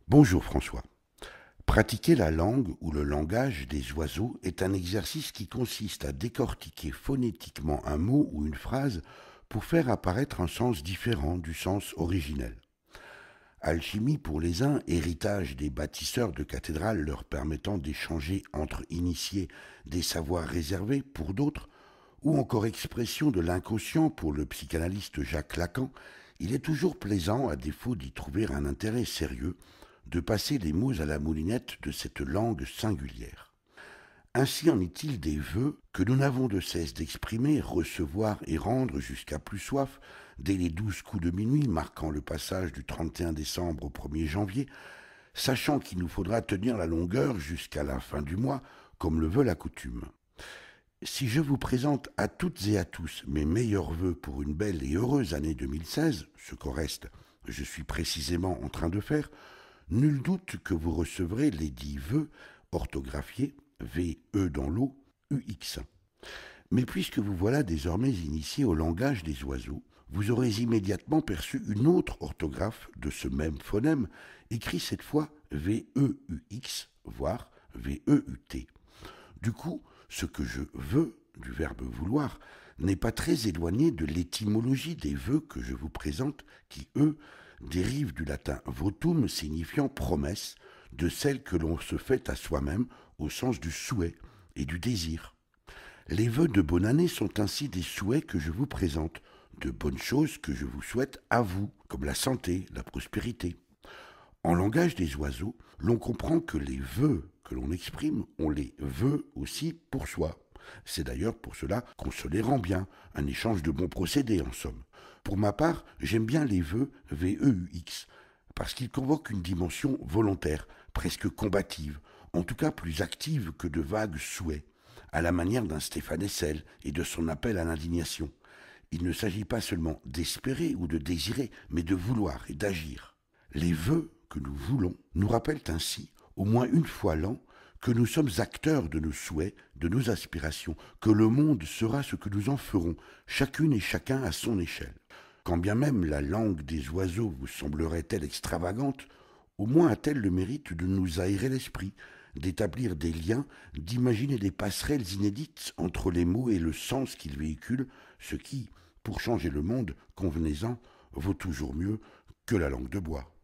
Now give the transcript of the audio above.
Bonjour François. Pratiquer la langue ou le langage des oiseaux est un exercice qui consiste à décortiquer phonétiquement un mot ou une phrase pour faire apparaître un sens différent du sens originel. Alchimie pour les uns, héritage des bâtisseurs de cathédrales leur permettant d'échanger entre initiés des savoirs réservés pour d'autres, ou encore expression de l'inconscient pour le psychanalyste Jacques Lacan, il est toujours plaisant, à défaut d'y trouver un intérêt sérieux, de passer les mots à la moulinette de cette langue singulière. Ainsi en est-il des vœux que nous n'avons de cesse d'exprimer, recevoir et rendre jusqu'à plus soif, dès les 12 coups de minuit marquant le passage du 31 décembre au 1er janvier, sachant qu'il nous faudra tenir la longueur jusqu'à la fin du mois, comme le veut la coutume. Si je vous présente à toutes et à tous mes meilleurs vœux pour une belle et heureuse année 2016, ce qu'au reste je suis précisément en train de faire, nul doute que vous recevrez les dits vœux orthographiés V-E dans l'eau, UX. Mais puisque vous voilà désormais initié au langage des oiseaux, vous aurez immédiatement perçu une autre orthographe de ce même phonème, écrit cette fois V-E-U-X, voire V-E-U-T. Du coup, ce que je veux, du verbe vouloir, n'est pas très éloigné de l'étymologie des vœux que je vous présente, qui, eux, dérivent du latin votum signifiant promesse, de celle que l'on se fait à soi-même au sens du souhait et du désir. Les vœux de bonne année sont ainsi des souhaits que je vous présente, de bonnes choses que je vous souhaite à vous, comme la santé, la prospérité. En langage des oiseaux, l'on comprend que les vœux que l'on exprime, on les veut aussi pour soi. C'est d'ailleurs pour cela qu'on se les rend bien, un échange de bons procédés en somme. Pour ma part, j'aime bien les vœux VEUX, parce qu'ils convoquent une dimension volontaire, presque combative, en tout cas plus active que de vagues souhaits, à la manière d'un Stéphane Hessel et de son appel à l'indignation. Il ne s'agit pas seulement d'espérer ou de désirer, mais de vouloir et d'agir. Les vœux que nous voulons nous rappellent ainsi, au moins une fois l'an, que nous sommes acteurs de nos souhaits, de nos aspirations, que le monde sera ce que nous en ferons, chacune et chacun à son échelle. Quand bien même la langue des oiseaux vous semblerait-elle extravagante, au moins a-t-elle le mérite de nous aérer l'esprit, d'établir des liens, d'imaginer des passerelles inédites entre les mots et le sens qu'ils véhiculent, ce qui, pour changer le monde, convenez-en, vaut toujours mieux que la langue de bois.